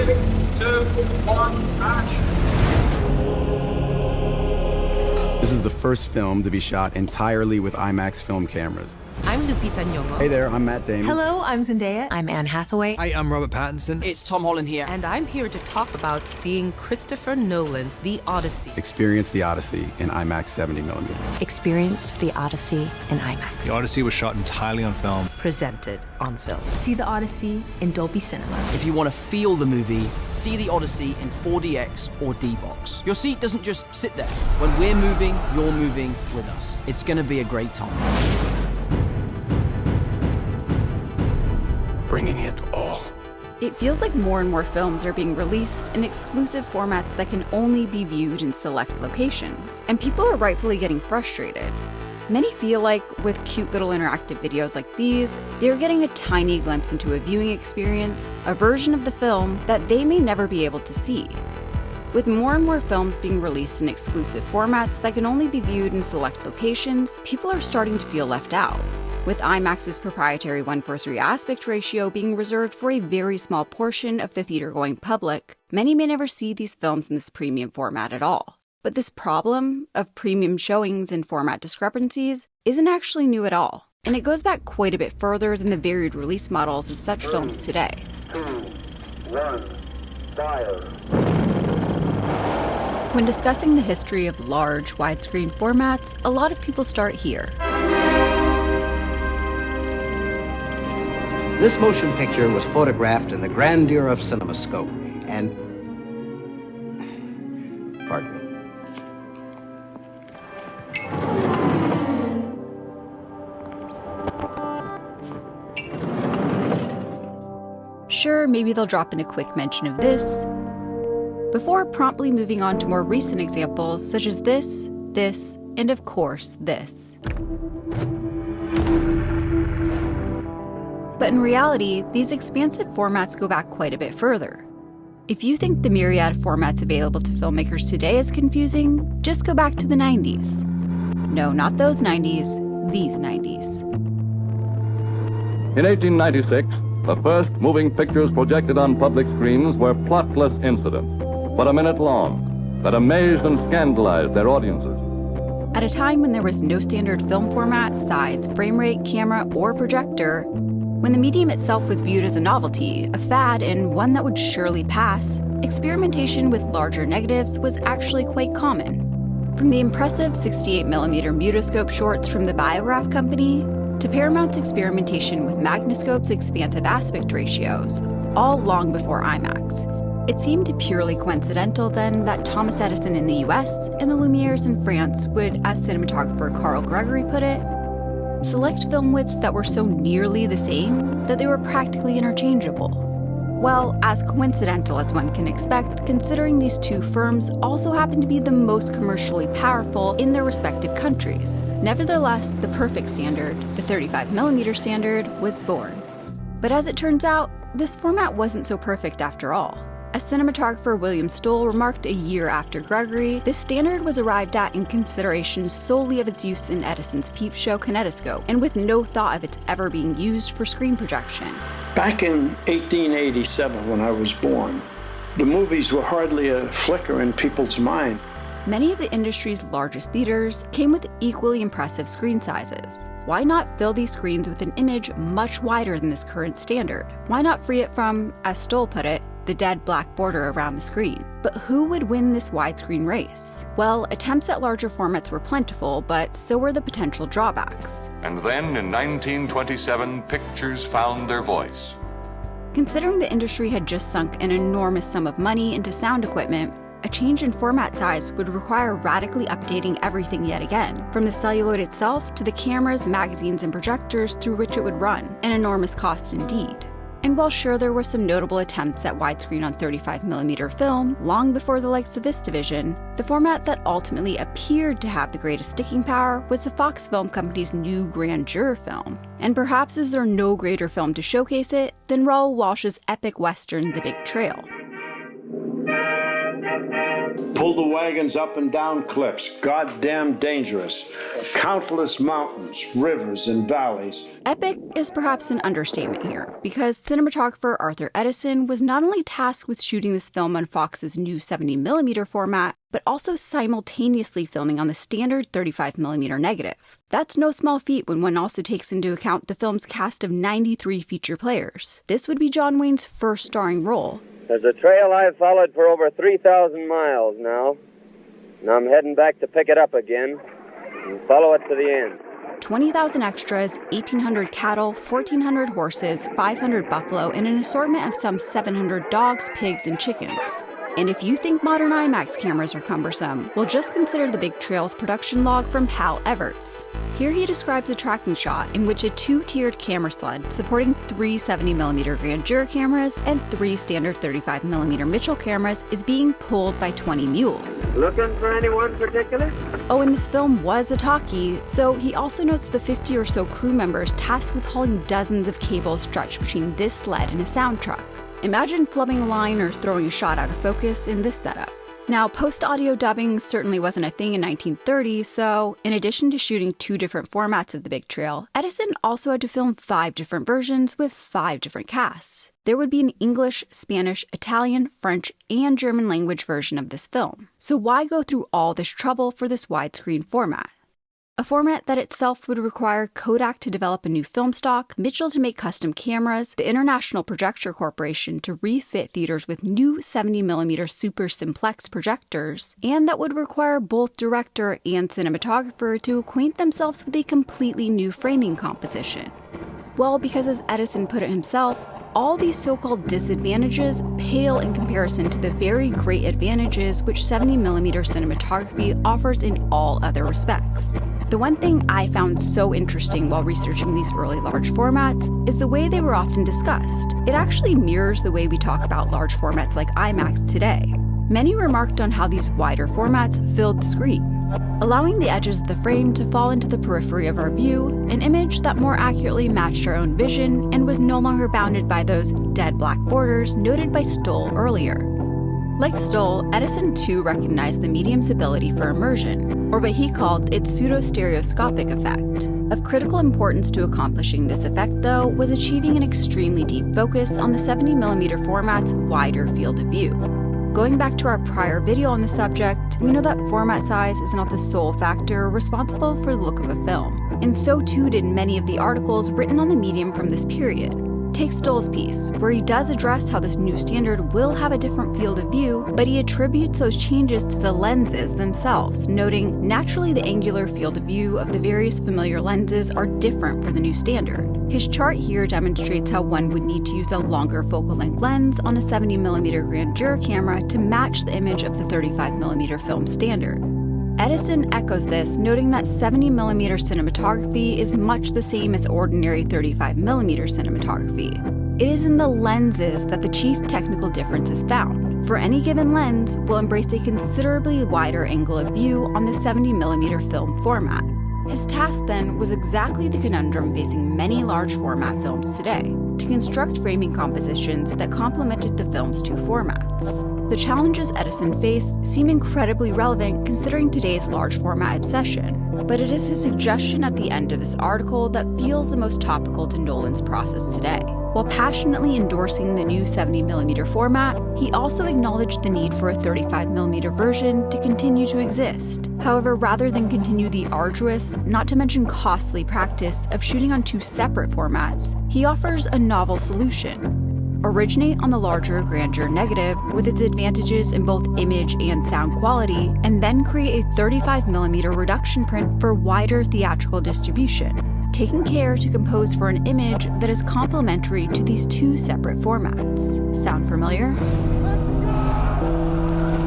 3, 2, 1, action. This is the first film to be shot entirely with IMAX film cameras. I'm Lupita Nyong'o. Hey there, I'm Matt Damon. Hello, I'm Zendaya. I'm Anne Hathaway. Hi, I'm Robert Pattinson. It's Tom Holland here. And I'm here to talk about seeing Christopher Nolan's The Odyssey. Experience the Odyssey in IMAX 70mm. Experience The Odyssey in IMAX. The Odyssey was shot entirely on film. Presented on film. See The Odyssey in Dolby Cinema. If you want to feel the movie, see The Odyssey in 4DX or D-Box. Your seat doesn't just sit there. When we're moving, you're moving with us. It's going to be a great time. Bringing it all. It feels like more and more films are being released in exclusive formats that can only be viewed in select locations, and people are rightfully getting frustrated. Many feel like, with cute little interactive videos like these, they're getting a tiny glimpse into a viewing experience, a version of the film that they may never be able to see. With more and more films being released in exclusive formats that can only be viewed in select locations, people are starting to feel left out. With IMAX's proprietary 1:3 aspect ratio being reserved for a very small portion of the theater-going public, many may never see these films in this premium format at all. But this problem of premium showings and format discrepancies isn't actually new at all, and it goes back quite a bit further than the varied release models of such films today. 2, 1, fire. When discussing the history of large, widescreen formats, a lot of people start here. This motion picture was photographed in the grandeur of CinemaScope, and... Pardon me. Sure, maybe they'll drop in a quick mention of this, before promptly moving on to more recent examples such as this, and of course, this. But in reality, these expansive formats go back quite a bit further. If you think the myriad of formats available to filmmakers today is confusing, just go back to the 90s. No, not those 90s, these 90s. In 1896, the first moving pictures projected on public screens were plotless incidents, but a minute long, that amazed and scandalized their audiences. At a time when there was no standard film format, size, frame rate, camera, or projector, when the medium itself was viewed as a novelty, a fad, and one that would surely pass, experimentation with larger negatives was actually quite common. From the impressive 68mm mutoscope shorts from the Biograph Company, to Paramount's experimentation with Magnoscope's expansive aspect ratios, all long before IMAX. It seemed purely coincidental then that Thomas Edison in the US and the Lumieres in France would, as cinematographer Carl Gregory put it, select film widths that were so nearly the same that they were practically interchangeable. Well, as coincidental as one can expect, considering these two firms also happen to be the most commercially powerful in their respective countries. Nevertheless, the perfect standard, the 35mm standard, was born. But as it turns out, this format wasn't so perfect after all. As cinematographer William Stoll remarked a year after Gregory, this standard was arrived at in consideration solely of its use in Edison's peep show kinetoscope, and with no thought of its ever being used for screen projection. Back in 1887, when I was born, the movies were hardly a flicker in people's mind. Many of the industry's largest theaters came with equally impressive screen sizes. Why not fill these screens with an image much wider than this current standard? Why not free it from, as Stoll put it, the dead black border around the screen? But who would win this widescreen race? Well, attempts at larger formats were plentiful, but so were the potential drawbacks. And then in 1927, pictures found their voice. Considering the industry had just sunk an enormous sum of money into sound equipment, a change in format size would require radically updating everything yet again, from the celluloid itself to the cameras, magazines, and projectors through which it would run, an enormous cost indeed. And while sure there were some notable attempts at widescreen on 35mm film, long before the likes of VistaVision, the format that ultimately appeared to have the greatest sticking power was the Fox Film Company's new grandeur film. And perhaps is there no greater film to showcase it than Raoul Walsh's epic western The Big Trail. Pull the wagons up and down cliffs, goddamn dangerous. Countless mountains, rivers, and valleys. Epic is perhaps an understatement here, because cinematographer Arthur Edison was not only tasked with shooting this film on Fox's new 70mm format, but also simultaneously filming on the standard 35mm negative. That's no small feat when one also takes into account the film's cast of 93 feature players. This would be John Wayne's first starring role. There's a trail I've followed for over 3,000 miles now, and I'm heading back to pick it up again and follow it to the end. 20,000 extras, 1,800 cattle, 1,400 horses, 500 buffalo, and an assortment of some 700 dogs, pigs, and chickens. And if you think modern IMAX cameras are cumbersome, well, just consider the Big Trail's production log from Hal Everts. Here he describes a tracking shot in which a two-tiered camera sled supporting 3 70mm grandeur cameras and 3 standard 35mm Mitchell cameras is being pulled by 20 mules. Looking for anyone particular? Oh, and this film was a talkie, so he also notes the 50 or so crew members tasked with hauling dozens of cables stretched between this sled and a sound truck. Imagine flubbing a line or throwing a shot out of focus in this setup. Now, post-audio dubbing certainly wasn't a thing in 1930, so in addition to shooting 2 different formats of The Big Trail, Edison also had to film 5 different versions with 5 different casts. There would be an English, Spanish, Italian, French, and German language version of this film. So why go through all this trouble for this widescreen format? A format that itself would require Kodak to develop a new film stock, Mitchell to make custom cameras, the International Projector Corporation to refit theaters with new 70mm super simplex projectors, and that would require both director and cinematographer to acquaint themselves with a completely new framing composition. Well, because as Edison put it himself, all these so-called disadvantages pale in comparison to the very great advantages which 70mm cinematography offers in all other respects. The one thing I found so interesting while researching these early large formats is the way they were often discussed. It actually mirrors the way we talk about large formats like IMAX today. Many remarked on how these wider formats filled the screen, allowing the edges of the frame to fall into the periphery of our view, an image that more accurately matched our own vision and was no longer bounded by those dead black borders noted by Stoll earlier. Like Stoll, Edison too recognized the medium's ability for immersion, or what he called its pseudo-stereoscopic effect. Of critical importance to accomplishing this effect, though, was achieving an extremely deep focus on the 70mm format's wider field of view. Going back to our prior video on the subject, we know that format size is not the sole factor responsible for the look of a film, and so too did many of the articles written on the medium from this period. Take Stoll's piece, where he does address how this new standard will have a different field of view, but he attributes those changes to the lenses themselves, noting naturally the angular field of view of the various familiar lenses are different for the new standard. His chart here demonstrates how one would need to use a longer focal length lens on a 70mm grandeur camera to match the image of the 35mm film standard. Edison echoes this, noting that 70mm cinematography is much the same as ordinary 35mm cinematography. It is in the lenses that the chief technical difference is found. For any given lens, will embrace a considerably wider angle of view on the 70mm film format. His task then was exactly the conundrum facing many large format films today, to construct framing compositions that complemented the film's 2 formats. The challenges Edison faced seem incredibly relevant considering today's large format obsession, but it is his suggestion at the end of this article that feels the most topical to Nolan's process today. While passionately endorsing the new 70mm format, he also acknowledged the need for a 35mm version to continue to exist. However, rather than continue the arduous, not to mention costly practice of shooting on 2 separate formats, he offers a novel solution. Originate on the larger grandeur negative with its advantages in both image and sound quality, and then create a 35mm reduction print for wider theatrical distribution, taking care to compose for an image that is complementary to these 2 separate formats. Sound familiar?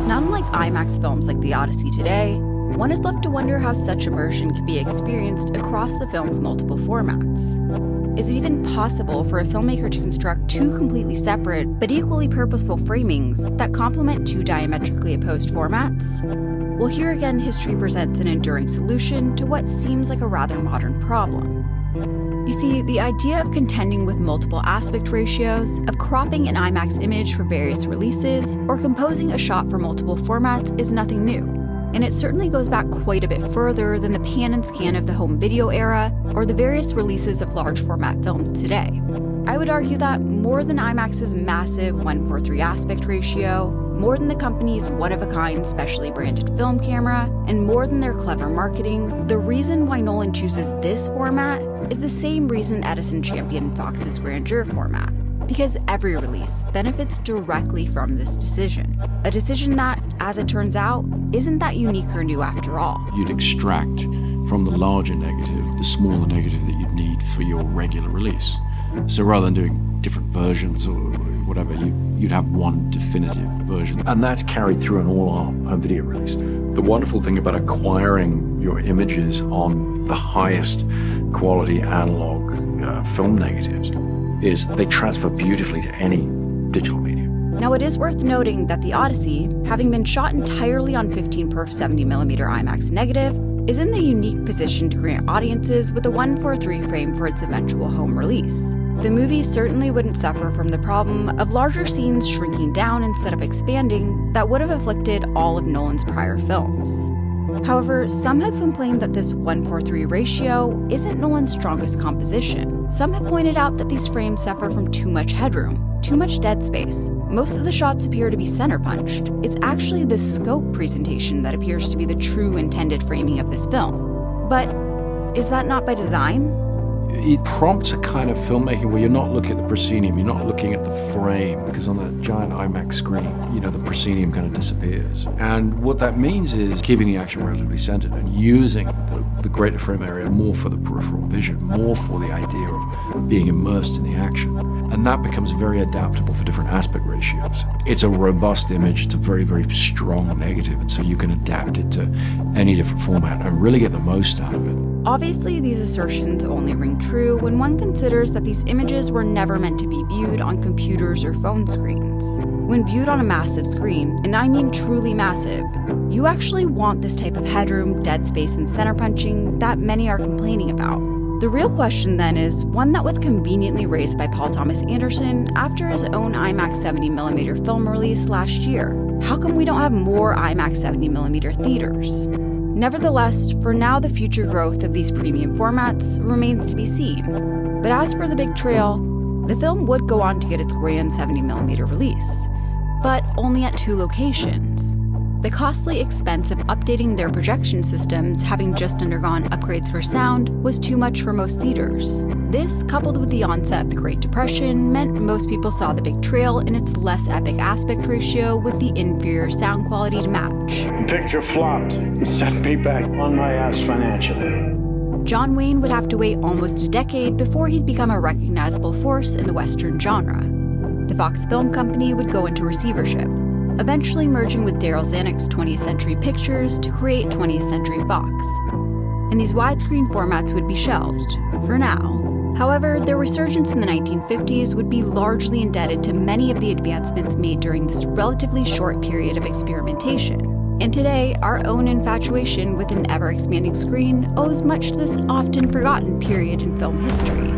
Not unlike IMAX films like the Odyssey today, one is left to wonder how such immersion can be experienced across the film's multiple formats. Is it even possible for a filmmaker to construct 2 completely separate but equally purposeful framings that complement 2 diametrically opposed formats? Well, here again, history presents an enduring solution to what seems like a rather modern problem. You see, the idea of contending with multiple aspect ratios, of cropping an IMAX image for various releases, or composing a shot for multiple formats is nothing new. And it certainly goes back quite a bit further than the pan and scan of the home video era or the various releases of large format films today. I would argue that more than IMAX's massive 1:3 aspect ratio, more than the company's one-of-a-kind specially branded film camera, and more than their clever marketing, the reason why Nolan chooses this format is the same reason Edison championed Fox's grandeur format. Because every release benefits directly from this decision. A decision that, as it turns out, isn't that unique or new after all. You'd extract from the larger negative the smaller negative that you'd need for your regular release. So rather than doing different versions or whatever, you'd have one definitive version. And that's carried through in all our video releases. The wonderful thing about acquiring your images on the highest quality analog film negatives is they transfer beautifully to any digital medium. Now, it is worth noting that the Odyssey, having been shot entirely on 15 perf 70mm IMAX negative, is in the unique position to grant audiences with a 1:3 frame for its eventual home release. The movie certainly wouldn't suffer from the problem of larger scenes shrinking down instead of expanding that would have afflicted all of Nolan's prior films. However, some have complained that this 1:3 ratio isn't Nolan's strongest composition. Some have pointed out that these frames suffer from too much headroom, too much dead space. Most of the shots appear to be center punched. It's actually the scope presentation that appears to be the true intended framing of this film. But is that not by design? It prompts a kind of filmmaking where you're not looking at the proscenium, you're not looking at the frame, because on that giant IMAX screen, the proscenium kind of disappears. And what that means is keeping the action relatively centered and using the greater frame area more for the peripheral vision, more for the idea of being immersed in the action. And that becomes very adaptable for different aspect ratios. It's a robust image, it's a very, very strong negative, and so you can adapt it to any different format and really get the most out of it. Obviously, these assertions only ring true when one considers that these images were never meant to be viewed on computers or phone screens. When viewed on a massive screen, and I mean truly massive, you actually want this type of headroom, dead space, and center punching that many are complaining about. The real question then is one that was conveniently raised by Paul Thomas Anderson after his own IMAX 70mm film release last year. How come we don't have more IMAX 70mm theaters? Nevertheless, for now the future growth of these premium formats remains to be seen. But as for the big trail, the film would go on to get its grand 70mm release, but only at 2 locations. The costly expense of updating their projection systems, having just undergone upgrades for sound, was too much for most theaters. This, coupled with the onset of the Great Depression, meant most people saw the big trail in its less epic aspect ratio with the inferior sound quality to match. The picture flopped and set me back on my ass financially. John Wayne would have to wait almost a decade before he'd become a recognizable force in the Western genre. The Fox Film Company would go into receivership, eventually merging with Darryl Zanuck's 20th Century Pictures to create 20th Century Fox. And these widescreen formats would be shelved, for now. However, their resurgence in the 1950s would be largely indebted to many of the advancements made during this relatively short period of experimentation. And today, our own infatuation with an ever-expanding screen owes much to this often forgotten period in film history.